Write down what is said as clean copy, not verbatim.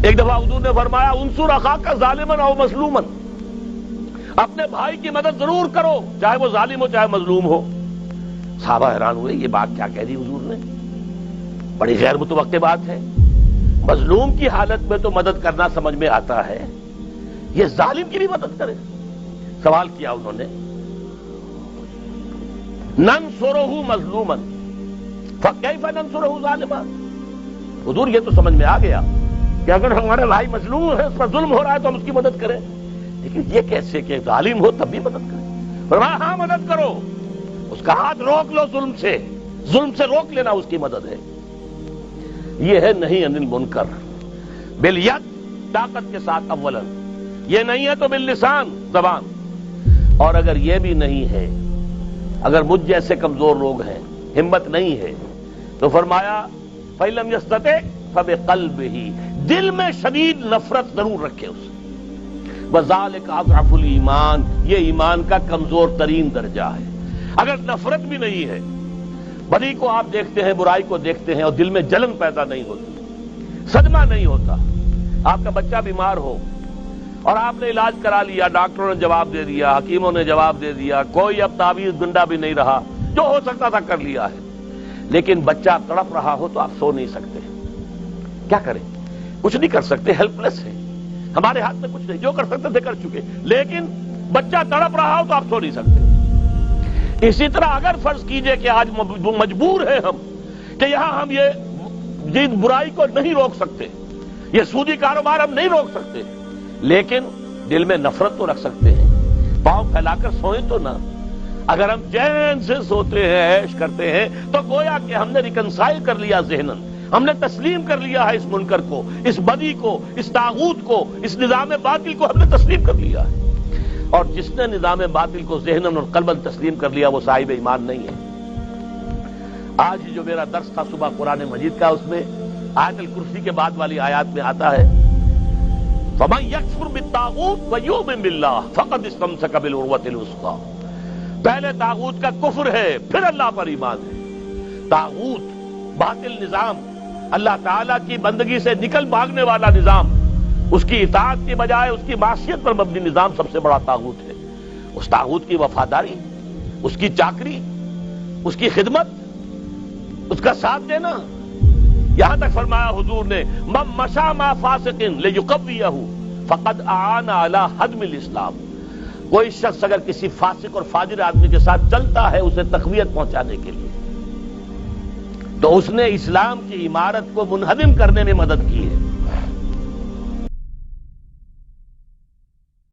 ایک دفعہ حضور نے فرمایا انصر اخاک ظالمن او مظلومن، اپنے بھائی کی مدد ضرور کرو چاہے وہ ظالم ہو چاہے مظلوم ہو۔ صحابہ حیران ہوئے، یہ بات کیا کہہ دی حضور نے، بڑی غیر متوقع بات ہے۔ مظلوم کی حالت میں تو مدد کرنا سمجھ میں آتا ہے، یہ ظالم کی بھی مدد کرے؟ سوال کیا انہوں نے، ننصرہ مظلوما فکیف ننصرہ ظالما؟ حضور یہ تو سمجھ میں آ گیا کہ اگر ہمارا بھائی مظلوم ہے، اس پر ظلم ہو رہا ہے تو ہم اس کی مدد کریں، لیکن یہ کیسے کہ ظالم ہو تب بھی مدد کریں؟ فرمایا ہاں مدد کرو، اس کا ہاتھ روک لو، ظلم سے روک لینا اس کی مدد ہے۔ یہ ہے نہیں عن المنکر بالید، طاقت کے ساتھ اولا، یہ نہیں ہے تو باللسان، زبان، اور اگر یہ بھی نہیں ہے، اگر مجھ جیسے کمزور لوگ ہیں، ہمت نہیں ہے، تو فرمایا فَإِلَّمْ يَسْتَطِعْ فَبِقَلْبِهِ، دل میں شدید نفرت ضرور رکھے اسے، وَذَلِكَ أَضْعَفُ الْإِيمَانِ، یہ ایمان کا کمزور ترین درجہ ہے۔ اگر نفرت بھی نہیں ہے، بدی کو آپ دیکھتے ہیں، برائی کو دیکھتے ہیں اور دل میں جلن پیدا نہیں ہوتی، صدمہ نہیں ہوتا، آپ کا بچہ بیمار ہو اور آپ نے علاج کرا لیا، ڈاکٹروں نے جواب دے دیا، حکیموں نے جواب دے دیا، کوئی اب تعویذ گنڈا بھی نہیں رہا، جو ہو سکتا تھا کر لیا ہے، لیکن بچہ تڑپ رہا ہو تو آپ سو نہیں سکتے، کیا کریں؟ کچھ نہیں کر سکتے، ہیلپ لیس ہے، ہمارے ہاتھ میں کچھ نہیں، جو کر سکتے تھے کر چکے، لیکن بچہ تڑپ رہا ہو تو آپ سو نہیں سکتے۔ اسی طرح اگر فرض کیجئے کہ آج مجبور ہیں ہم کہ یہاں ہم یہ برائی کو نہیں روک سکتے، یہ سودی کاروبار ہم نہیں روک سکتے، لیکن دل میں نفرت تو رکھ سکتے ہیں، پاؤں پھیلا کر سوئیں تو نہ۔ اگر ہم چین سے سوتے ہیں، عیش کرتے ہیں، تو گویا کہ ہم نے ریکنسائل کر لیا ذہناً، ہم نے تسلیم کر لیا ہے اس منکر کو، اس بدی کو، اس طاغوت کو، اس نظام باطل کو ہم نے تسلیم کر لیا ہے، اور جس نے نظام باطل کو ذہناً اور قلباً تسلیم کر لیا وہ صاحب ایمان نہیں ہے۔ آج جو میرا درس تھا صبح قرآن مجید کا، اس میں آیت الکرسی کے بعد والی آیات میں آتا ہے فَمَن يَكْفُرْ بِالطَّاغُوتِ وَيُؤْمِن بِاللَّهِ فَقَدِ اسْتَمْسَكَ بِالْعُرْوَةِ الْوُثْقَىٰ، پہلے طاغوت کا کفر ہے، پھر اللہ پر ایمان ہے۔ طاغوت باطل نظام، اللہ تعالیٰ کی بندگی سے نکل بھاگنے والا نظام، اس کی اطاعت کی بجائے اس کی معصیت پر مبنی نظام سب سے بڑا طاغوت ہے۔ اس طاغوت کی وفاداری، اس کی چاکری، اس کی خدمت، اس کا ساتھ دینا، یہاں تک فرمایا حضور نے مَن مَشَىٰ مَعَ فَاسِقٍ لِيُقَوِّيَهُ فَقَدْ أَعَانَ عَلَىٰ هَدْمِ الْإِسْلَامِ، کوئی شخص اگر کسی فاسق اور فاجر آدمی کے ساتھ چلتا ہے اسے تقویت پہنچانے کے لیے، تو اس نے اسلام کی عمارت کو منہدم کرنے میں مدد کی ہے۔